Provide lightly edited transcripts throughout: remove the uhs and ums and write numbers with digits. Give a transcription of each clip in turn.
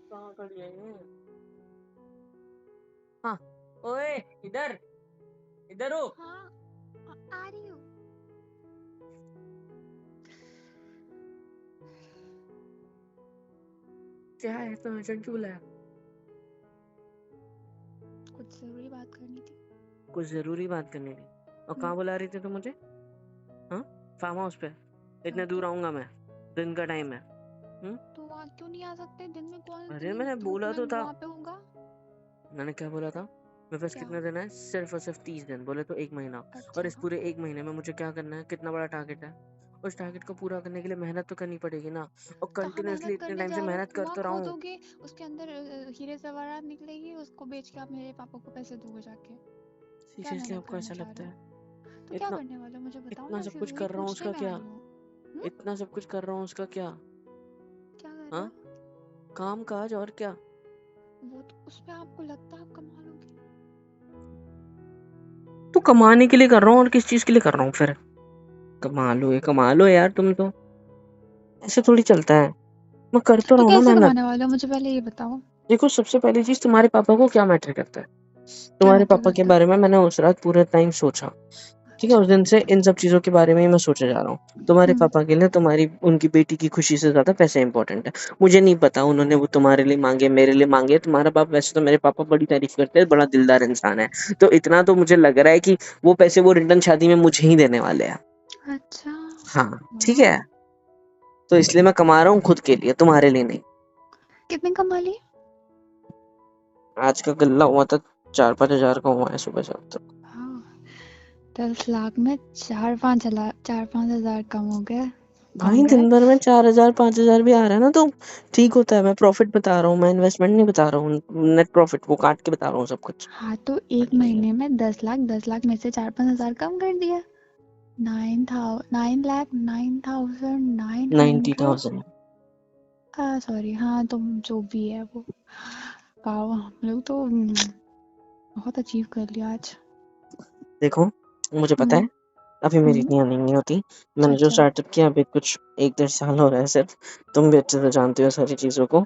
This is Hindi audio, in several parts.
कहाँ खड़ी है ये? हाँ। ओए इधर इधर हो। हाँ, आ रही हूँ। क्या है, तो अर्जेंट क्यों बुलाया? कुछ जरूरी बात करनी थी। कुछ जरूरी बात करनी थी? और कहाँ बुला रही थी तुम मुझे? हाँ, फार्म हाउस पे? इतने दूर तो आऊंगा मैं? दिन का टाइम है। तो वहाँ क्यों नहीं आ सकते? दिन में कौन अरे इतनी मैंने धूप बोला में तो था। वहाँ पे होगा? मैंने क्या बोला था? मेरे पास क्या? कितने दिन है? सिर्फ और सिर्फ 30 दिन, बोले तो 1 महीना। और अच्छा, इस पूरे 1 महीने में मुझे क्या करना है? कितना बड़ा टारगेट है? उस टारगेट को पूरा करने के लिए मेहनत तो करनी पड़ेगी ना। और कहाँ कंटिन्यूअसली मेहनत इतने करने टाइम से जा रहे मेहनत हो? कर वहाँ तो रहा हूँ। खोदोगे, उसके अंदर हीरे जवाहरात निकलेगी, उसको बेच के आप मेरे पापा को पैसे दोगे जाके। क्या सीरियसली मेहनत आपको करना ऐसा चाह लगता रहे है? हो? तो क्या इतना करने वाले हो मुझे बताओ इतना ना, सब सिर्फ कुछ वही कर रहा हूँ पूछने उसका में क्या? आई हूँ। इतना सब कुछ कर रहा हूँ उसका क्या? क्या कर रहे हाँ, हो? काम काज और क्या? वो तो उसमें आपको लगता है आप कमा लोगे? तो कमाने के लिए कर रहा हूँ, और किस चीज के लिए कर रहा हूँ फिर? कमा लो यार, तुम तो ऐसे थोड़ी चलता है। मैं कर तो तो रहा हूँ ना कैसे मेहनत। कमाने वाले हो मुझे पहले ये बताओ। देखो, सबसे पहली चीज, तुम्हारे पापा को क्या मैटर करता है? क्या तुम्हारे मैटर पापा के करता बारे में मैंने उस रात पूरे टाइम सोचा। है? ठीक है, अच्छा। उस दिन से इन सब चीजों के बारे में ही मैं सोचे जा रहा हूँ। तुम्हारे पापा के लिए तुम्हारी उनकी बेटी की खुशी से ज्यादा पैसे इंपॉर्टेंट है। मुझे नहीं पता उन्होंने वो तुम्हारे लिए मांगे, मेरे लिए मांगे। तुम्हारा बाप, वैसे तो मेरे पापा बड़ी तारीफ करते हैं, बड़ा दिलदार इंसान है। तो इतना तो मुझे लग रहा है कि वो पैसे वो रिटर्न शादी में मुझे ही देने वाले हैं। अच्छा। हाँ, ठीक वाह। है। तो इसलिए मैं कमा रहा हूँ खुद के लिए, तुम्हारे लिए नहीं। कितने कमा लिए? आज का गल्ला हुआ था 4-5 हजार का हुआ है सुबह से अब तक। हाँ, 10 लाख में 4-5 हजार कम हो गया। भाई, दिन भर में कॉन्ग्रेट्स। 4,000-5,000 भी आ रहा है ना, तो ठीक होता है। मैं प्रॉफिट बता रहा हूँ, मैं इन्वेस्टमेंट नहीं बता रहा हूँ। नेट प्रॉफिट वो काट के बता रहा हूँ सब कुछ। हाँ, तो एक महीने में 10 लाख में से 4-5 हजार कम कर दिया। 9,9,9,900। 90,000। सॉरी, हाँ तुम जो भी है वो। वाह, हम लोग तो बहुत अचीव कर लिया आज। देखो, मुझे पता हम्म। है अभी मेरी हम्म। इतनी अर्निंग नहीं होती। अच्छा मैंने जो अच्छा। स्टार्टअप किया अभी कुछ 1-1.5 साल हो रहा है सिर्फ। तुम भी अच्छे से जानते हो सारी चीजों को।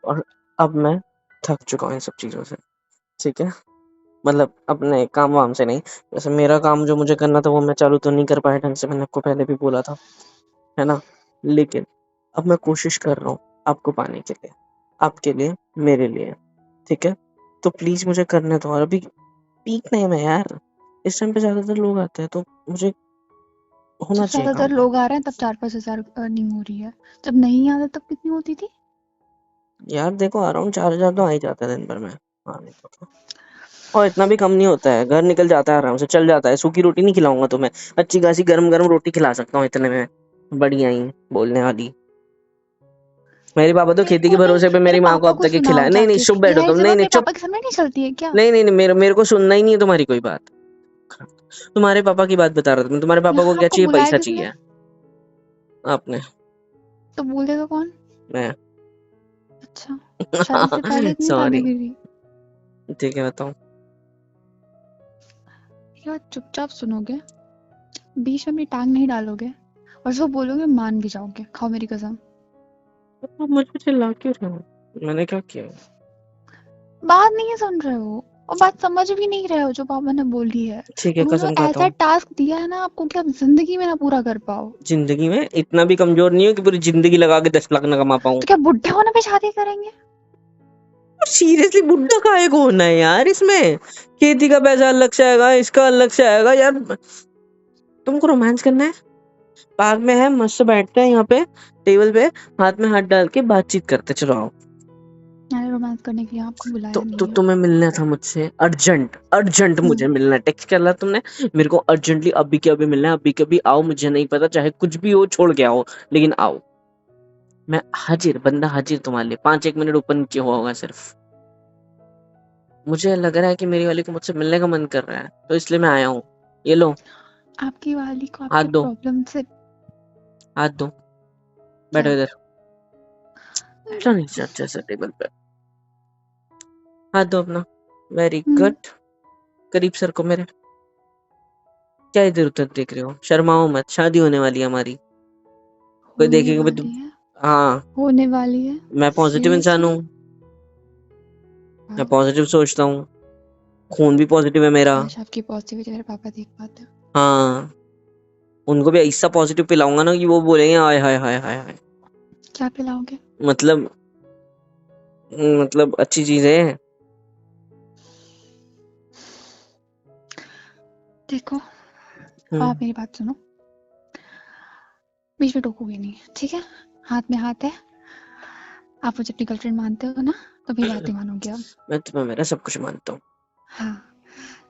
और अब मैं थक चुका हूँ इन सब चीजों से। ठीक है, मतलब अपने काम वाम से नहीं। जैसे मेरा काम जो मुझे करना था वो मैं चालू तो नहीं कर पाया ढंग से, मैंने आपको पहले भी बोला था, है ना? लेकिन अब मैं कोशिश कर रहा हूँ आपको पाने के लिए, आपके लिए, मेरे लिए। ठीक है, तो प्लीज मुझे करने दो। और अभी पीक टाइम है यार, इस टाइम पे ज्यादातर लोग आते हैं, तो मुझे जब होना चाहिए काम ज्यादातर पे। लोग आ रहे हैं तब 4-5 हजार अर्निंग हो रही है। जब नहीं आ रहे तब कितनी होती थी? यार देखो, अराउंड 4,000 तो आ ही जाता है दिन भर में। हाँ, नहीं तो क्या। और इतना भी कम नहीं होता है, घर निकल जाता है आराम से, चल जाता है। सूखी रोटी नहीं खिलाऊंगा तुम्हें, अच्छी खासी गरम गरम रोटी खिला सकता हूँ इतने में। बढ़िया ही बोलने वाली। मेरे पापा तो मेरे खेती के को नहीं, भरोसे पे मेरे मेरी माँ को पापा अब को तक ही सुनाओ खिलाया। नहीं नहीं, जाके। चुप बैठो यह तुम। जबान नहीं नहीं, मेरे चुप। पापा के सामने नहीं चलती है क्या? नहीं नहीं नहीं, मेरे को सुनना ही नहीं है तुम्हारी कोई बात। तुम्हारे पापा की बात बता रहा था मैं। तुम्हारे पापा को यहाँ क्या आपको चाहिए? बुलाया पैसा किसने? चाहिए। आपने। तो बोलेगा कौन? मैं। अच्छा। शादी से पहले इतनी ताने सॉरी। गिर रही। ठीक है, बताओ। यार चुपचाप सुनोगे, बीच में अपनी टांग नहीं डालोगे, और जो बोलोगे मान भी जाओगे, खाओ मेरी कसम। आप मुझ पे चिल्ला क्यों रहे हो? मैंने क्या किया? बात नहीं सुन रहे हो, और बात समझ भी नहीं रहे हो जो पापा ने बोली है। ठीक है, उन्होंने कसम खाता ऐसा हूँ। टास्क दिया है ना आपको कि आप जिंदगी में ना पूरा कर पाओ। जिंदगी में इतना भी कमजोर नहीं हो कि पूरी जिंदगी लगा के 10 लाख ना कमा पाऊँ। तो क्या बुढ़े होने पे शादी करेंगे? सीरियसली, बुड्ढा काहे को होना है यार इसमें? खेती का पैसा अलग से आएगा, इसका अलग से आएगा यार। तुमको रोमांस करना है? पार्क में है, मस्त से बैठते हैं यहाँ पे टेबल पे, हाथ में हाथ डाल के बातचीत करते। चलो आओ। मैंने रोमांस करने के लिए आपको तो बुलाया नहीं है। तुम्हें मिलना था मुझसे, अर्जेंट अर्जेंट मुझे मिलना है। टेक्स्ट कर ला तुमने मेरे को अर्जेंटली, अभी के अभी मिलना है, अभी के अभी आओ। मुझे नहीं पता चाहे कुछ भी हो, छोड़ के आओ, लेकिन आओ। मैं हाजिर, बंदा हाजिर तुम्हारे लिए। 5-1 मिनट ऊपर नीचे हुआ होगा सिर्फ। मुझे लग रहा है कि मेरी वाली को मुझसे मिलने का मन कर रहा है, तो इसलिए मैं आया हूँ। ये लो, आपकी वाली को हाथ आपके दो, प्रॉब्लम से हाथ दो। बैठो क्या? इधर। बैठो नीचे अच्छे से टेबल पे। हाथ दो अपना। वेरी हम्म। गुड। करीब सर को मेरे। क्या इधर उधर देख रहे हो? शर्माओ मत, शादी होने वाली है हमारी। कोई होने देखेगा भी तो। वाली है। हाँ, होने वाली है। मैं पॉजिटिव इंसान सीरियसली? हूँ। मैं पॉजिटिव सोचता हूँ, खून भी पॉजिटिव है मेरा। काश आपकी पॉजिटिविटी मेरे पापा देख पाते। हाँ, उनको भी ऐसा पॉजिटिव पिलाऊंगा ना कि वो बोलेंगे हाय हाय हाय हाय हाय। क्या पिलाओगे? मतलब अच्छी चीज है। देखो, आप मेरी बात सुनो, बीच में टोकोगे नहीं, ठीक है? हाथ में हाथ है, आप मुझे अपनी गर्लफ्रेंड मानते हो ना, तो मेरी बात नहीं मानोगे अब। मैं तुम्हें मेरा सब कुछ मानता हूँ। हाँ,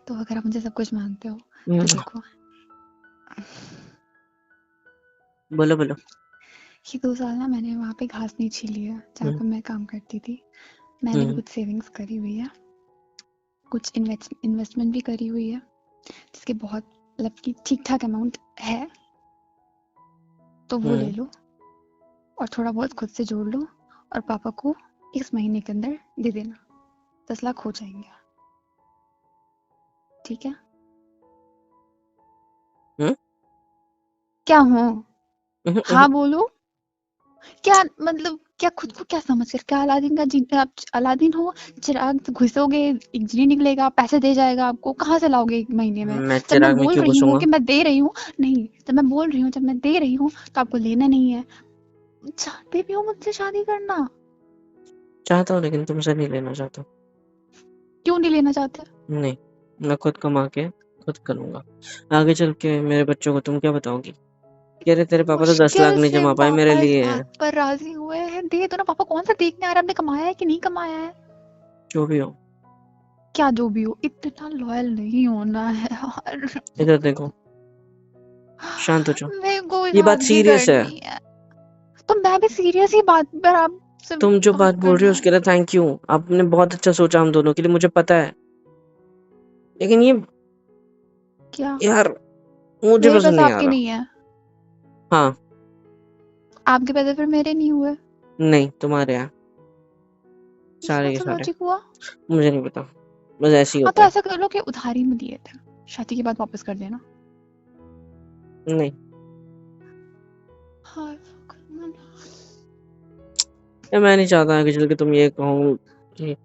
तो अगर आप मुझे सब कुछ मानते हो तो देखो, बोलो बोलो। ये 2 साल ना मैंने वहाँ पे घास नहीं छीली है जहाँ पे मैं काम करती थी। मैंने भी कुछ सेविंग्स करी हुई है, कुछ इन्वेस्टमेंट भी करी हुई है, जिसके बहुत मतलब कि ठीक ठाक अमाउंट है, तो वो ले लो और थोड़ा बहुत खुद से जोड़ लो और पापा को इस महीने के अंदर दे देना। 10 लाख हो जाएंगे, ठीक है? क्या हो? हाँ बोलो। क्या मतलब, क्या खुद को क्या समझ कर, क्या अलादीन का जीन, आप अलादीन हो? चिराग घुसोगे एक जीनी निकलेगा, पैसे दे जाएगा आपको, कहाँ से लाओगे 1 महीने में? मैं जब मैं चिराग में बोल क्यों रही हूँ घुसूंगा? कि मैं दे रही हूँ, नहीं, जब मैं बोल रही हूँ जब मैं दे रही हूँ तो आपको लेना नहीं है। चाहते भी हो मुझसे शादी करना? चाहता हूँ लेकिन तुमसे नहीं लेना चाहता। क्यों नहीं लेना चाहते? नहीं, मैं खुद कमा के खुद करूंगा। आगे चल के मेरे बच्चों को तुम क्या बताओगी? कह रहे तेरे पापा तो 10 लाख मुश्किल नहीं से जमा पाए मेरे पापा इस लिए। बात पर राजी हुए हैं, दे दो ना। पापा कौन सा देखने आ रहा है आपने कमाया है कि नहीं कमाया है? जो भी हो, क्या जो भी हो, इतना लॉयल नहीं होना है यार। इधर देखो, शांत हो जाओ। मेरे को ये बात शादी सीरियस है। करनी है। तो मैं भी सीरियस ही बात पर आपसे तुम जो बात बात बोल रहे हो करना है। उसके लिए थैंक यू। आपने बहुत अच्छा सोचा हम दोनों के लिए, मुझे पता है। लेकिन ये क्या? यार मुझे मेरे पसंद पैसे नहीं आ आपके रहा। नहीं है? हाँ। आपके पैसे फिर मेरे नहीं हुए? नहीं, तुम्हारे यहाँ ये सारे कौन के सा सारे। लॉजिक हुआ? मुझे नहीं पता, बस ऐसे ही हाँ तो होता है। ऐसा कर लो कि उधारी में दिए थे, शादी के बाद वापस कर देना। नहीं, हाँ। मैं नहीं चाहता आगे चल के तुम ये कहो कि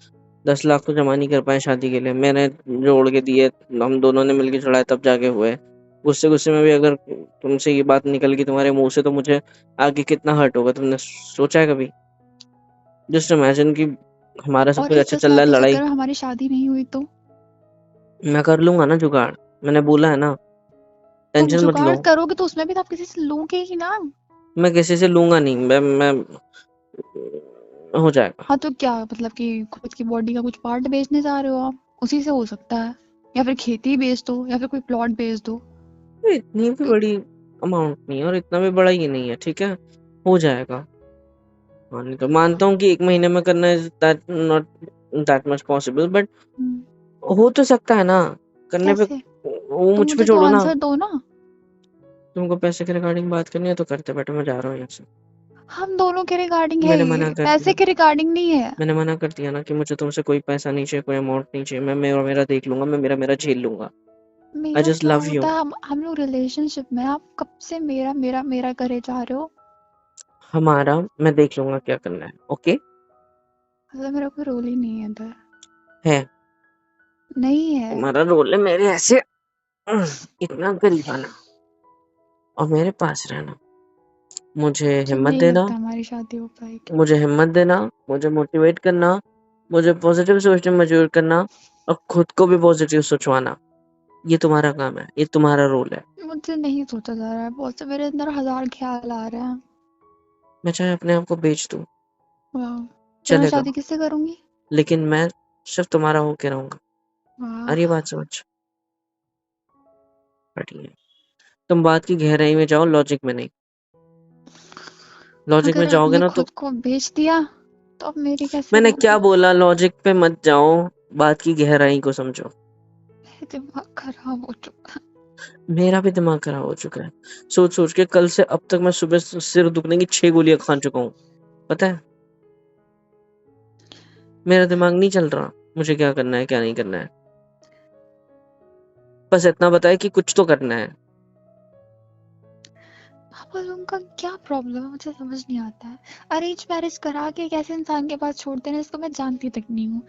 10 लाख तो जमा नहीं कर पाए शादी के लिए। मैंने जोड़ के दिए, हम दोनों ने मिलके चढ़ाए तब जाके हुए। गुस्से गुस्से में भी अगर तुमसे ये बात निकल गई तुम्हारे मुंह से तो मुझे आगे कितना हर्ट होगा, तुमने सोचा है कभी? जस्ट इमेजिन कि हमारा सब और कुछ इस अच्छा 10 चल रहा लाख है, के लड़ाई। चक्कर में हमारी शादी नहीं हुई तो? मैं कर लूंगा ना जुगाड़, मैंने बोला है ना, तुम टेंशन मत लो। जुगाड़ करोगे तो उसमें भी तो आप किसी से लोगे ही ना। मैं किसी से लूंगा नहीं, मैं हो जाएगा। हाँ तो क्या मतलब कि खुद की बॉडी का कुछ पार्ट बेचने जा रहे हो आप? उसी से हो सकता है, या फिर खेती बेच दो, या फिर कोई प्लॉट बेच दो। इतनी भी बड़ी अमाउंट नहीं है और इतना भी बड़ा ही नहीं है, ठीक है, हो जाएगा। नहीं तो मानता हूँ कि 1 महीने में करना is that not that much possible, but हो तो सकता है ना करने पे। कैसे? वो तुम मुझ पे मुझे तो छोड़ो ना। आंसर दो ना। तुमको पैसे के रिगार्डिंग बात करनी है तो करते बैठो, मैं जा रहा हूँ यहाँ से। हम दोनों के रिगार्डिंग है मैंने मना ये, कर पैसे दिया। के रिगार्डिंग नहीं है। मैंने मना कर दिया ना कि मुझे तुमसे कोई पैसा नहीं चाहिए, कोई अमाउंट नहीं चाहिए। मैं मेरा मेरा देख लूंगा, मैं मेरा मेरा झेल लूंगा। आई मेरा जस्ट क्या लव होता यू। है? हम लोग रिलेशनशिप में, आप कब से मेरा मेरा मेरा करे जा रहे हो? हमारा मैं देख लूंगा क्या करना है, ओके? मतलब मेरा कोई रोल ही नहीं है इधर। है। नहीं है। तुम्हारा रोल है मेरे ऐसे इतना करीब आना और मेरे पास रहना, मुझे मुझे हिम्मत नहीं देना, लगता हमारी शादी हो पाएगी। मुझे हिम्मत देना, मुझे मोटिवेट करना, मुझे पॉजिटिव सोचने में मजबूर करना और खुद को भी पॉजिटिव सोचवाना। ये तुम्हारा काम है, ये तुम्हारा रोल है। मुझसे नहीं सोचा जा रहा है, बहुत से मेरे अंदर 1000 ख्याल आ रहे हैं। मैं चाहे अपने आप को बेच दूं, वाह। तो मैं चलेगा, शादी किससे करूंगी? लेकिन मैं सिर्फ तुम्हारा होके रहूंगा। वाह। और ये बात समझ बढ़िया। तुम बात की गहराई में जाओ, लॉजिक में नहीं। लॉजिक में अगर जाओगे आपने ना तो खुद को बेच दिया तो अब मेरी कैसे मैंने क्या लोगे? बोला, लॉजिक पे मत जाओ, बात की गहराई को समझो। मेरा दिमाग खराब हो चुका है। मेरा भी दिमाग खराब हो चुका है सोच सोच के। कल से अब तक मैं सुबह सिर दुखने की 6 गोलियां खा चुका हूँ, पता है? मेरा दिमाग नहीं चल रहा मुझे क्या करना है क्या नहीं करना है। बस इतना बताए कि कुछ तो करना है। और उनका क्या प्रॉब्लम है मुझे समझ नहीं आता है। अरेंज मैरिज करा के एक ऐसे इंसान के पास छोड़ते हैं जिसको मैं जानती तक नहीं हूँ।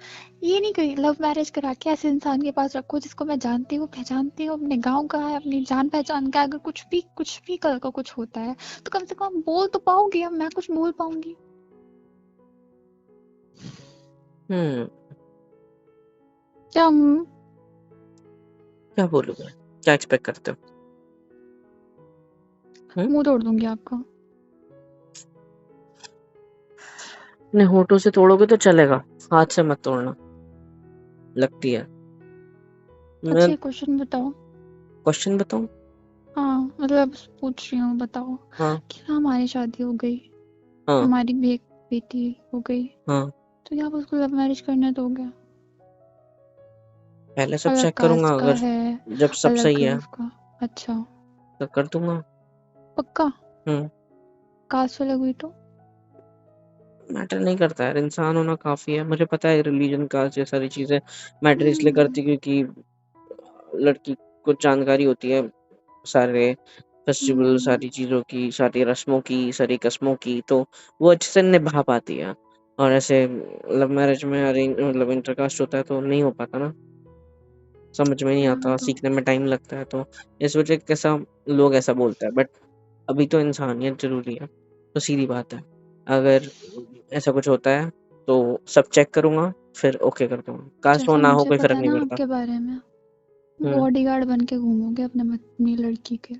ये नहीं कही लव मैरिज करा के ऐसे इंसान के पास रखो जिसको मैं जानती हूँ, पहचानती हूँ, अपने गांव का है, अपनी जान पहचान का है। अगर कुछ भी कल का कुछ होता है तो कम से कम बोल तो पाऊंगी, अब मैं कुछ बोल पाऊंगी? हम्म क्या क्या बोलोगे, क्या एक्सपेक्ट करते हो? मुंह तोड़ दूंगी आपका। अपने होठों से तोड़ोगे तो चलेगा, हाथ से मत तोड़ना, लगती है। मैं अच्छा एक क्वेश्चन बताओ। क्वेश्चन बताऊं? हाँ मतलब पूछ रही हूँ, बताओ हाँ कि ना हमारी शादी हो गई, हाँ हमारी भी एक बेटी हो गई, हाँ। तो क्या आप उसको लव मैरिज करने दोगे? पहले सब अलग चेक करूंगा, कास्ट का अगर है, जब सब अलग सही है उसका। अच्छा तो कर दूंगा। पक्का? हम्म कास्ट अलग हुई तो? मैटर नहीं करता यार, इंसान होना काफी है। मुझे पता है रिलीजन का, ये सारी चीजें मैटर इसलिए हम्म, करती क्योंकि लड़की को जानकारी होती है सारे फेस्टिवल, हम्म, सारी चीजों की, सारी रस्मों की, सारी कस्मों की, तो वो अच्छे से निभा पाती है। और ऐसे लव मैरिज में अरेंज मतलब इंटरकास्ट होता है तो नहीं हो पाता ना, समझ में नहीं आता, तो सीखने में टाइम लगता है, तो इस वजह कैसा लोग ऐसा बोलते हैं। बट अभी तो इंसानियत जरूरी है, तो सीधी बात है। अगर ऐसा कुछ होता है तो सब चेक करूंगा, फिर ओके कर दूंगा। कास्ट हो जैसा ना हो मुझे कोई पता फर्क है नहीं ना पड़ता। आपके बारे में, हम्म बॉडीगार्ड बन के घूमोगे अपनी लड़की के।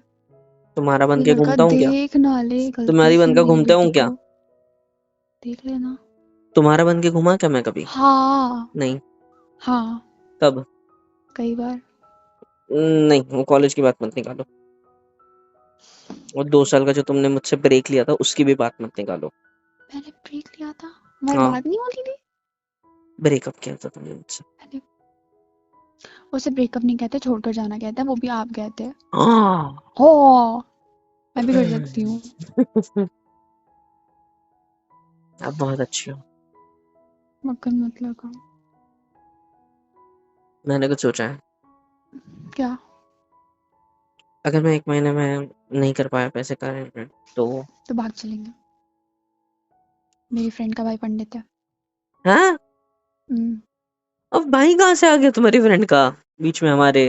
तुम्हारा बन कोई के लड़का घूमता हूँ क्या? देख ना ले गलती तुम्हारी से बन के मेरी घूमता बेटी हूँ क्या? को, देख लेना। तुम्हारा बन के घुमा क्या मैं कभी? हाँ नहीं। हाँ, कब? कई बार। नहीं, वो कॉलेज की बात मत निकालो, और 2 साल का जो तुमने मुझसे ब्रेक लिया था उसकी भी बात मत निकालो। मैंने ब्रेक लिया था? हमारी हाँ, बात नहीं होती थी। ब्रेकअप किया था तुमने मुझसे। मैंने उसे ब्रेकअप नहीं कहते, छोड़कर जाना कहते हैं, वो भी आप कहते हैं। हाँ। हो, मैं भी कर सकती हूँ। आप बहुत अच्छी हो। मक्खन मत लगाओ। मैंने कुछ सोचा है, क्या? अगर मैं 1 महीने में नहीं कर पाया पैसे का अरेंजमेंट तो। तो भाग चलेंगे। मेरी फ्रेंड का भाई पंडित है। हाँ? हम्म, अब भाई कहाँ से आ गया तुम्हारी फ्रेंड का बीच में हमारे?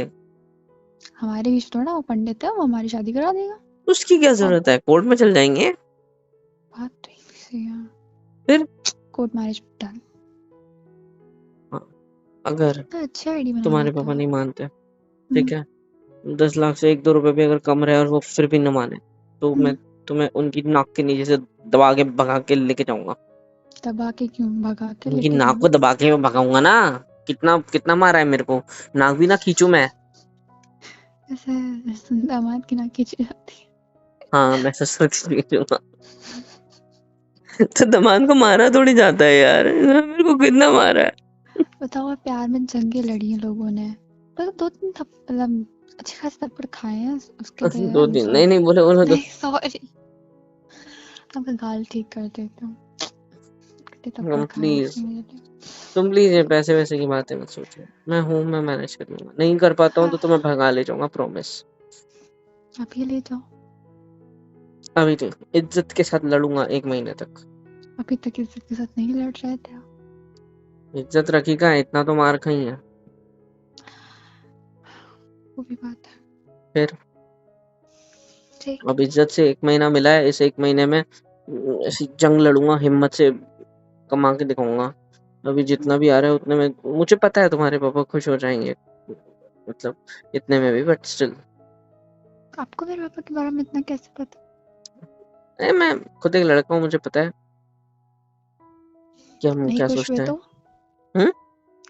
हमारे बीच थोड़ा, वो पंडित है, वो हमारी शादी करा देगा। उसकी क्या और जरूरत है, कोर्ट में चल जाएंगे। बात तो एक से है। फिर कोर्ट मैरिज डन। हाँ, अगर कितना अच्छा आईडी बना तुम्हारे लेता पापा है। नहीं मानते, हम्म, ठीक है, 10 लाख से 1-2 रुपए भी अगर कम रहे और वो फिर भी न माने, तो मैं हम्म, तुम्हें उनकी नाक के नीचे से दबा के भगा के लेके जाऊंगा। दबा के क्यों, भगा के उनकी लेके नाक को जाना। दबा के मैं भगाऊंगा ना। कितना कितना मारा है मेरे को, नाक भी ना खींचू मैं। ऐसे दामाद की नाक खींची जाती है। हाँ, मैं ससुर की खींचूंगा। तो दामाद को मारा थोड़ी जाता है यार, मेरे को कितना मारा है। बताओ, प्यार में जंगे लड़ी हैं लोगों ने, मतलब 2-3 मतलब अच्छे खासे थप्पड़ खाए हैं, उसके लिए आई दो एम दिन नहीं, सॉरी। नहीं बोले बोले तो। नहीं सॉरी, आपका गाल ठीक कर देती हूँ। कितने थप्पड़ खाए हैं प्लीज, उसने मेरे लिए। तुम प्लीज ये पैसे वैसे की बातें मत सोचो। मैं हूँ, मैं मैनेज कर लूंगा। नहीं कर पाता हूँ हाँ, तो तुम्हें भगा ले जाऊंगा, प्रॉमिस। आप ये ले जाओ। अभी तो इज्जत के साथ लड़ूंगा 1 महीने तक। अभी तक इज्जत के साथ नहीं लड़ रहे थे आप। इज्जत रखी का इतना तो मार खाई है। वो भी बात है। फिर ठीक। अब इज्जत से 1 महीना मिला है, इस 1 महीने में ऐसी जंग लड़ूंगा, हिम्मत से कमा के दिखाऊंगा। अभी जितना भी आ रहा है उतने में मुझे पता है तुम्हारे पापा खुश हो जाएंगे, मतलब इतने में भी, बट स्टिल। आपको मेरे पापा के बारे में इतना कैसे पता? मैं खुद एक लड़का हूँ, मुझे पता है कि हम नहीं क्या खुश हुए सोचते हैं। तो? हम्म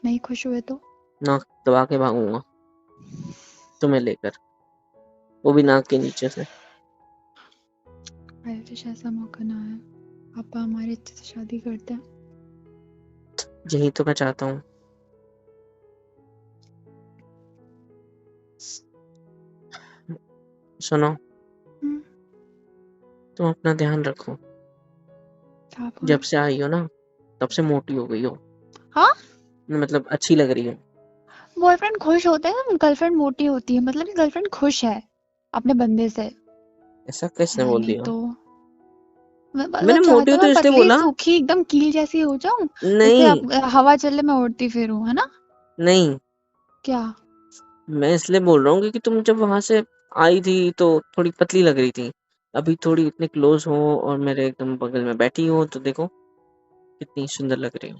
नहीं खुश हुए तो? नाक दबा के भागूंगा तुम्हें लेकर, वो भी नाक के नीचे से। आयुष ऐसा मौका ना है, पापा हमारे अच्छे से शादी करते हैं। यही तो मैं चाहता हूँ। सुनो, हम्म, तुम अपना ध्यान रखो। क्या जब बोला? से आई हो ना, तब से मोटी हो गई हो, हाँ, मतलब अच्छी लग रही हो। बॉयफ्रेंड खुश होते हैं, गर्लफ्रेंड मोटी होती है, मतलब गर्लफ्रेंड खुश है अपने बंदे से। ऐसा किसने है बोल नहीं दिया? तो मैंने मतलब मोटी चाहते हूँ हो तो मैं इसलिए पतली बोला। सूखी एकदम कील जैसी हो जाऊं, जैसे नहीं, अब हवा चले मैं उड़ती फिरूं, है ना? नहीं, क्या? मैं इसलिए बोल रहा हूँ क्योंकि तुम जब वहां से आई थी तो थोड़ी पतली लग रही थी। अभी थोड़ी इतने क्लोज हो और मेरे एकदम बगल में बैठी हो तो देखो कितनी सुंदर लग रही हो।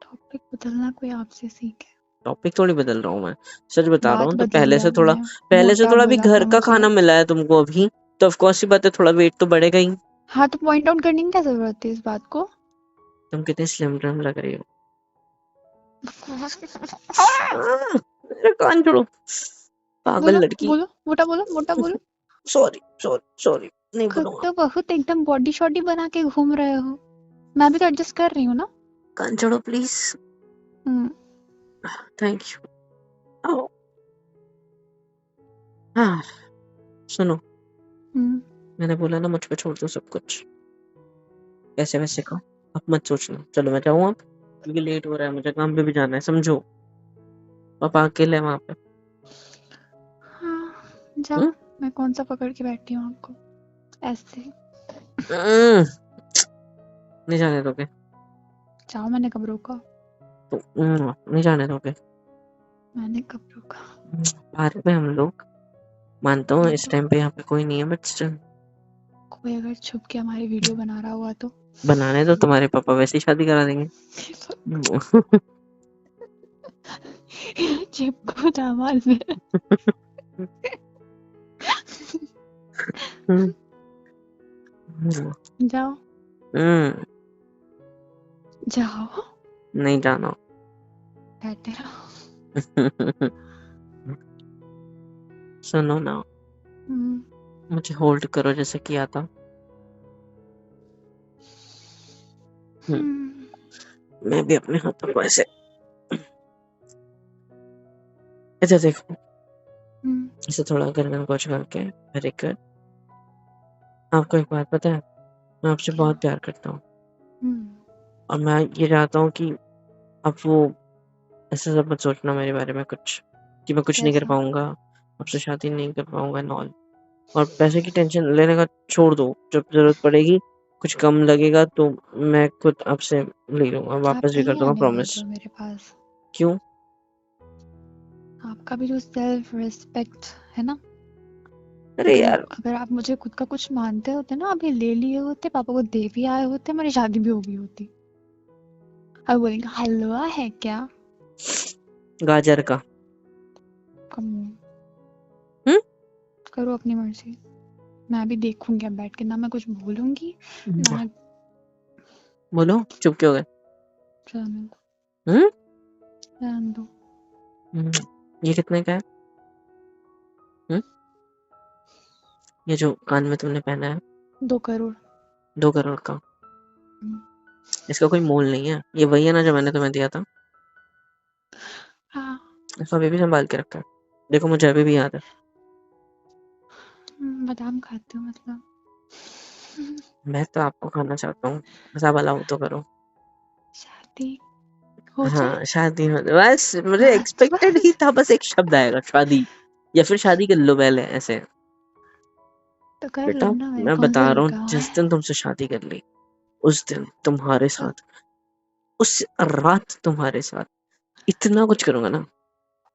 टॉपिक बदलना कोई आपसे सीखे। टॉपिक थोड़ी बदल रहा हूँ मैं, सच बता रहा बात हूँ। तो बदली है आपने, पहले से मोटा थोड़ा भी बोला घर था का मुझे। खाना मिला है तुमको अभी, तो ऑफ कोर्स सी बात है, थोड़ा वेट तो बढ़ेगा ही। हाँ तो पॉइंट आउट करने की क्या जरूरत है इस बात को? तुम कितनी स्लिम ट्रिम लग रही हो। मेरा कान छोड़ो, पागल बोलो लड़की। बोलो, मोटा बोलो, मोटा बोलो। सॉरी सॉरी सॉरी, नहीं खुद बोलूंगा। तो बहुत एकदम बॉडी शॉडी बना के घूम रहे हो, मैं भी तो एडजस्ट कर रही हूँ ना। कान छोड़ो प्लीज। हम्म। Thank you. आओ। हाँ, सुनो, हम्म। मैंने बोला ना मुझ पे छोड़ दो सब कुछ, कैसे वैसे का अब मत सोचना। चलो मैं जाऊँ अब, क्योंकि लेट हो रहा है, मुझे काम पे भी जाना है, समझो। पापा अकेले हैं वहां पे। हाँ जाओ, हम्म? मैं कौन सा पकड़ के बैठी हूँ आपको ऐसे? हम्म, नहीं जाने दोगे? जाओ, मैंने कब रोका? तो नहीं जाने दोगे? मैंने कब रोका? पार्क में हम लोग, मानता हूँ हाँ इस तो टाइम पे यहाँ पे कोई नहीं है, बट स्टिल कोई अगर छुप के हमारी वीडियो बना रहा हुआ तो? बनाने दो, तुम्हारे पापा वैसे ही शादी करा देंगे। चिपको दामाद में। हम्म, जाओ हम्म, जाओ, नहीं जाना। बैठे रहो। सुनो ना, हम्म। मुझे होल्ड करो जैसे किया था। हम्म, हम्म। मैं भी अपने हाथों को ऐसे, इधर देखो, हम्म। इसे थोड़ा गर्दन को उछाल के, वेरी गुड। आपको एक बात पता है, मैं आपसे क्या? बहुत प्यार करता हूँ, हम्म। और मैं ये चाहता हूँ कि आप वो ऐसे सब मत सोचना मेरे बारे में कुछ, कि मैं कुछ नहीं कर कैसा? पाऊंगा, आपसे शादी नहीं कर पाऊंगा नॉल। और पैसे की टेंशन लेने का छोड़ दो, जब जरूरत पड़ेगी, कुछ कम लगेगा तो मैं खुद आपसे ले लूंगा, आप वापस भी कर नहीं दूंगा, आने प्रॉमिस। वाले हो मेरे पास। क्यों? आपका भी जो सेल्फ रिस्पेक्ट है ना, अरे अगर यार, अगर आप मुझे खुद का कुछ मानते होते ना, अभी ले लिए होते, पापा को दे भी आए होते, हमारी शादी भी हो गई होती। अब बोलेंगे हलवा है क्या? गाजर का। कम। हम्म? करो अपनी मर्जी, मैं भी देखूंगी अब बैठ के, ना मैं कुछ बोलूंगी ना। बोलो, चुप क्यों हो गए? रहने दो, हम्म? रहने दो। हम्म, ये कितने का है? हम्म? ये जो कान में तुमने पहना है, 2 करोड़। 2 करोड़ का? हम्म। इसका कोई मोल नहीं है, ये वही है ना जो मैंने तुम्हें दिया था। हाँ। इसको अभी भी संभाल के रखा है, देखो मुझे अभी भी याद है। बादाम खाते हो मतलब? मैं तो आपको खाना चाहता हूँ, बस आप अलाउ तो करो। शादी हो जाए। हाँ, शादी हो, बस मुझे बस एक्सपेक्टेड ही बस। था, बस एक शब्द आएगा, शादी, या फिर शादी कर लो पहले ऐसे। तो कर बेटा, लो ना, मैंने मैं कौन सा बता रहा हूँ, रोका हुआ जिस है? दिन तुमसे शादी कर ली, उस दिन तुम्हारे कब? साथ, उस रात तुम्हारे साथ इतना कुछ करूंगा ना,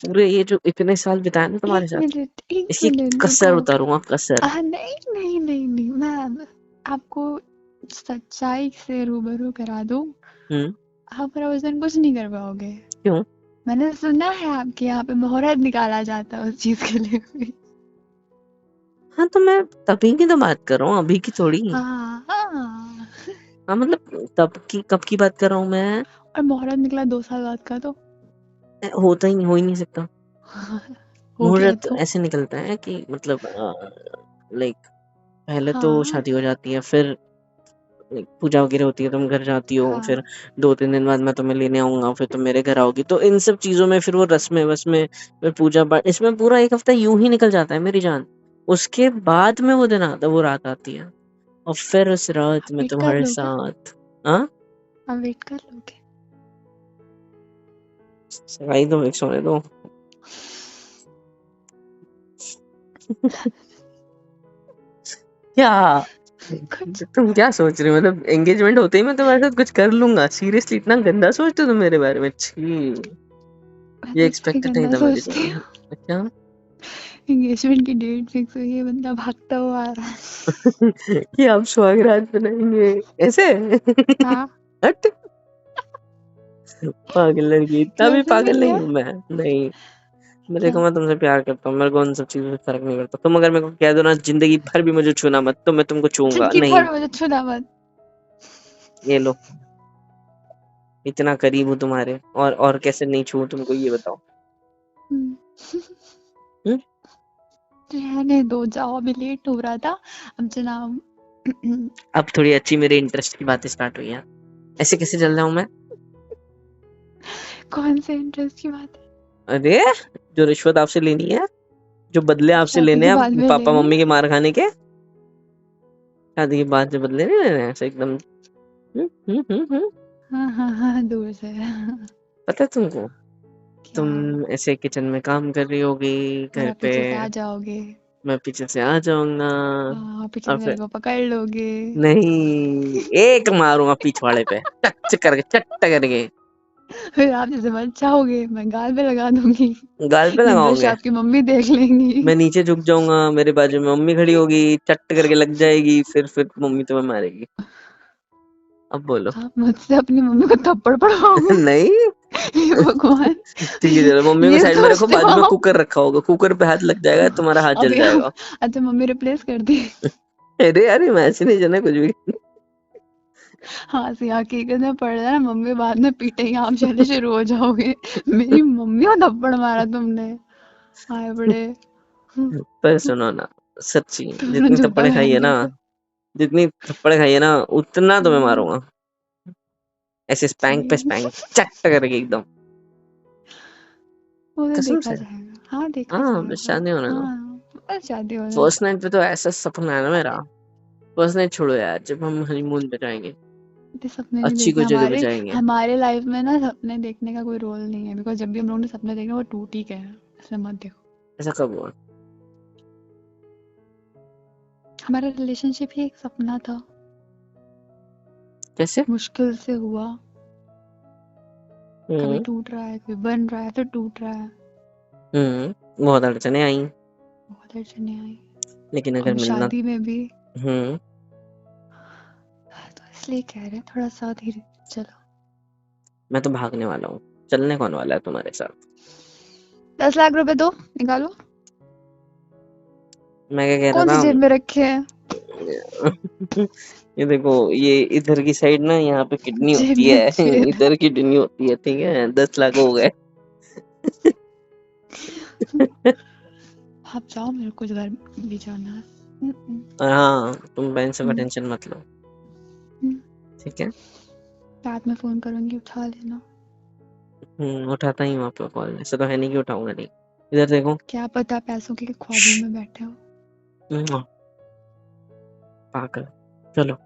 पूरे ये जो इतने साल बिताए ना तुम्हारे साथ, एक इसकी मिनट कसर रुको। उतारूंगा, कसर। नहीं नहीं नहीं नहीं, मैं आपको सच्चाई से रूबरू करा दूं, हम्म? आप मेरा वजन कुछ नहीं कर पाओगे। क्यों? मैंने सुना है आपके यहाँ पे मुहूर्त निकाला जाता है उस चीज के लिए भी। हाँ, तो मैं तभी की तो बात कर रहा हूँ, अभी की थोड़ी। हाँ हाँ। हाँ मतलब तब की, कब की बात कर रहा हूँ मैं? और मुहूर्त निकला 2 साल बाद का तो होता ही, हो ही नहीं सकता। हो गया मुहूर्त तो। ऐसे निकलता है कि मतलब लाइक पहले तो हाँ शादी हो जाती है, फिर like, पूजा वगैरह होती है, तुम घर जाती हो, हाँ। फिर 2-3 दिन बाद मैं तुम्हें लेने आऊंगा, फिर तुम मेरे घर आओगी, तो इन सब चीजों में फिर वो रस्में वस्में, फिर पूजा पाठ, इसमें पूरा एक हफ्ता यूं ही निकल जाता है मेरी जान। उसके बाद में वो दिन आता, वो रात आती है, और फिर उस रात आप में वेट कर तुम्हारे लो क्या? साथ। हाँ, आप वेट कर लोगे? सगाई तो एक सोने दो। क्या कुछ तुम क्या सोच रहे हो? मतलब एंगेजमेंट होते ही मैं तुम्हारे साथ कुछ कर लूंगा? सीरियसली इतना गंदा सोचते हो तुम मेरे बारे में? छी, मैं ये तो कुछ भी एक्सपेक्टेड नहीं गंदा था मेरे सोचती से। हूँ। क्या? एंगेजमेंट की डेट फिक्स हुई है, बंदा भागता हुआ आ रहा है। कि आप सुहागरात बनाएंगे ऐसे? हाँ, हट, पागल लड़की, इतना भी क्यों पागल नहीं नहीं है? हूँ मैं। नहीं, मैं क्या? देखो मैं तुमसे प्यार करता हूँ, मेरे को उन सब चीजों से फर्क नहीं पड़ता। तुम अगर मेरे को कह दो ना जिंदगी भर भी मुझे छूना मत, तो मैं तुमको छूऊंगा जिंदगी नहीं। भर मुझे छूना मत। ये लो, इतना करीब हूँ तुम्हारे, और कैसे नहीं छूऊं तुमको, ये बताओ। हम्म, हम्म? रहने दो, जाओ, अभी लेट हो रहा था। अब जनाब अब थोड़ी अच्छी मेरे इंटरेस्ट की बातें स्टार्ट हुई हैं। ऐसे कैसे चल रहा हूँ मैं? कौन से इंटरेस्ट की बात है? अरे, जो रिश्वत आपसे लेनी है, जो बदले आपसे शादी लेने के हैं बाद में पापा लेनी मम्मी है। के मार खाने के, शादी के बाद जो बदले नहीं लेने हैं, ऐसे एकदम। हाँ हाँ हाँ, दूर से। पता है तुमको? क्या? तुम ऐसे किचन में काम कर रही होगी और घर आप पे, पीछे से आ जाओगे। मैं पीछे से आ जाऊंगा, हाँ, पीछे और से मेरे फिर को पकड़ लोगे। नहीं, एक मारूंगा पिछवाड़े पे, चट करके, चट करके। फिर आप जैसे मर जाओगे, मैं गाल पे लगा दूंगी। गाल पे ये दृश्य लगाओगे? आपकी मम्मी देख लेंगी। मैं नीचे झुक जाऊंगा, मेरे बाजू में मम्मी खड़ी होगी, चट करके लग जाएगी, फिर मम्मी तुम्हें मारेगी। अब बोलो। आप मुझसे अपनी मम्मी को थप्पड़ पड़वाओगे? नहीं। हे भगवान! ठीक है चलो, मम्मी को ये साइड में रखो, सोचते हो बाजू में आप? कुकर रखा होगा, कुकर पे हाथ लग जाएगा, तुम्हारा हाथ जल अभी आप जाएगा। अच्छा, मम्मी रिप्लेस कर दी। अरे अरे, मैं ऐसे नहीं जाना कुछ भी। हाँ, सी हकीकत में पड़ जाए ना, मम्मी बाद में पीटेंगी, आप चले शुरू हो जाओगे। मेरी मम्मी को थप्पड़ मारा तुमने, हाय बड़े। पर सुनो ना, सच्ची, तुमने जितनी जूता थप्पड़े खाई पहन है के ना, तो जितनी थप्पड़े खाई है ना, उतना तुम्हें हम्म, मारूंगा। ऐसे स्पैंक पे सही। स्पैंक, चट करके एकदम। वो तो कसम देखा से। जाएगा, हाँ देखा हाँ, बस जाएगा। शादी होने दो। हाँ, बस शादी हो जाए। फर्स्ट नाइट पे तो ऐसा सपना है ना मेरा। फर्स्ट नाइट छोड़ो यार, जब हम हनीमून पे जाएंगे, ये सपने नहीं अच्छी देखने, कोई जगह पे हमारे जाएंगे। हमारे लाइफ में ना सपने देखने का कोई रोल नहीं है, बिकॉज जब भी हम लोगों ने सपने देखे वो टूट ही गए हैं, इसलिए मत देखो। ऐसा कब हुआ? हमारा रिलेशनशिप ही एक सपना था, कैसे? मुश्किल से हुआ। कभी हम्म। टूट रहा है, कभी बन रहा है, फिर टूट रहा है। बहुत अड़चने आई, बहुत अड़चने आई, लेकिन अगर अब मिलना। शादी में भी। हम्म। तो इसलिए कह रहे हैं थोड़ा सा धीरे चलो। मैं तो भागने वाला हूँ, चलने कौन वाला है तुम्हारे साथ? 10 लाख रुपए दो, निकालो। मैं क्या कह कौन सी रहा जेब में रखे हैं? था? ये देखो, ये इधर की साइड ना, यहाँ पे किडनी जेब होती में है। छेद है। इधर किडनी होती है, ठीक है, 10 लाख हो गए। आप जाओ, मेरे को घर भी जाना है। और हाँ, तुम पैसों का हम्म, टेंशन मत लो, हम्म, ठीक है? रात में फोन करूंगी, उठा लेना। उठाता ही हूँ आपका कॉल, ऐसा तो है नहीं कि उठाऊंगा नहीं। इधर देखो। क्या पता पैसों के ख्वाबों में बैठे हो। मुआ, पागल। चलो,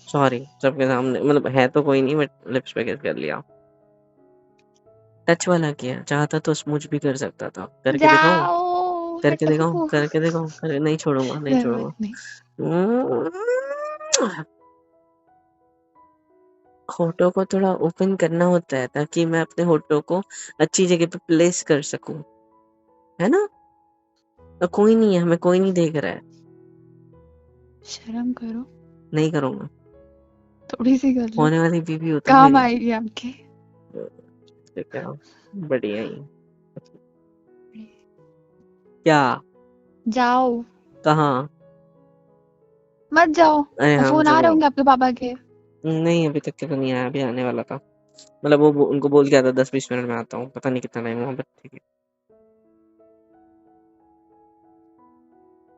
सॉरी सबके सामने, मतलब है तो कोई नहीं, बट लिप्स पे किस कर लिया। टच वाला किया, चाहता तो स्मूच भी कर सकता था, करके दिखाऊं? जाओ, करके दिखाऊं? हटो। करके दिखाऊं? नहीं छोड़ूंगा, नहीं छोड़ूंगा। जरूरत नहीं। होठों को थोड़ा ओपन करना होता है, ताकि मैं अपने होठों को अच्छी जगह पे प्लेस कर सकूं, है ना? तो कोई नहीं है, हमें कोई नहीं देख रहा है। शर्म करो, नहीं करूंगा। थोड़ी सी कर लो, होने वाली बीवी हो तुम काम मेरी। आएगी आपके। तो क्या, बढ़िया ही। क्या? जाओ, कहाँ? मत जाओ। अरे हाँ, फोन मुझे आ रहे वो, होंगे आपके पापा के। नहीं अभी तक के तो नहीं आया, अभी आने वाला था। मतलब वो उनको बोल के आता 10-20 मिनट में आता हूँ, पता नहीं कितना टाइम हुआ, बट ठीक है।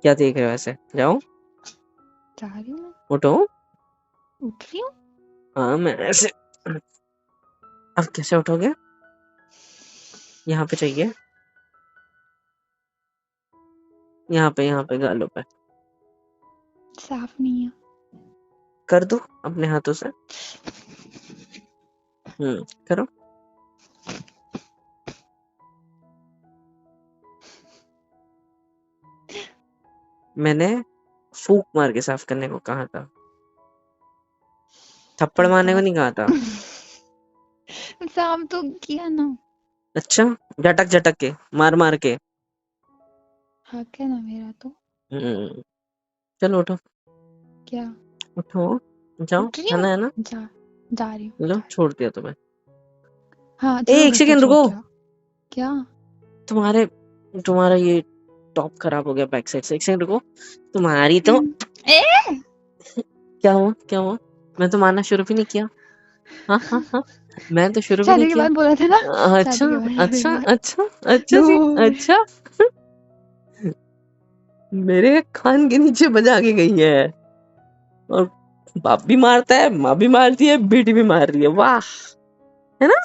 क्या देख रहे हो ऐसे? जाओ, जा रही हूँ मैं, उठो। उठ रही हूँ। हाँ, मैं ऐसे। अब कैसे उठोगे? यहाँ पे चाहिए, यहाँ पे गालों पे। साफ नहीं है। कर दो अपने हाथों से। करो। मैंने फूक मार के साफ करने को कहा था, थप्पड़ तो मारने को बहुत नहीं कहा था। साफ तो किया ना। अच्छा, झटक झटक के, मार मार के। हक है ना मेरा तो। हम्म, चलो उठो, क्या? उठो, जाओ, उठ रही खाना हूँ। है ना, जा रही हूँ, लो जा रही छोड़ दिया तुम्हें। हूँ। हाँ चलो, एक घर पे सेकेंड छोड़ रुको, के आओ। क्या? तुम्हारे तुम्हारा ये टॉप खराब हो गया बैक साइड से, एक सेकंड रुको। तुम्हारी तो ए क्या हुआ, क्या हुआ? मैं तो मारना शुरू भी नहीं किया। हाँ हाँ हाँ, मैं तो शुरू भी नहीं शादी के किया। बाद बोला था ना। अच्छा शादी के बाद, शादी अच्छा के बाद। अच्छा अच्छा नो। जी, अच्छा। मेरे कान के नीचे बजा के गई है, और बाप भी मारता है, माँ भी मारती है, बेटी भी मार रही है, वाह, है ना,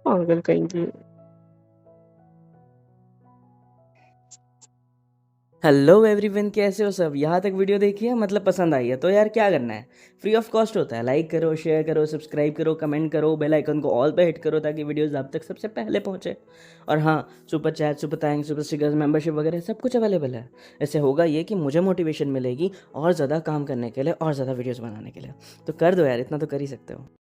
पागल कहीं की। हेलो एवरीवन, कैसे हो सब? यहाँ तक वीडियो देखी है, मतलब पसंद आई है तो यार क्या करना है, फ्री ऑफ कॉस्ट होता है। लाइक करो, शेयर करो, सब्सक्राइब करो, कमेंट करो, बेल आइकन को ऑल पे हिट करो ताकि वीडियोस आप तक सबसे पहले पहुँचे। और हाँ, super chat, super thanks, super stickers, membership वगैरह सब कुछ अवेलेबल है। इससे होगा ये कि मुझे मोटिवेशन मिलेगी और ज़्यादा काम करने के लिए और ज़्यादा वीडियोज़ बनाने के लिए। तो कर दो यार, इतना तो कर ही सकते हो।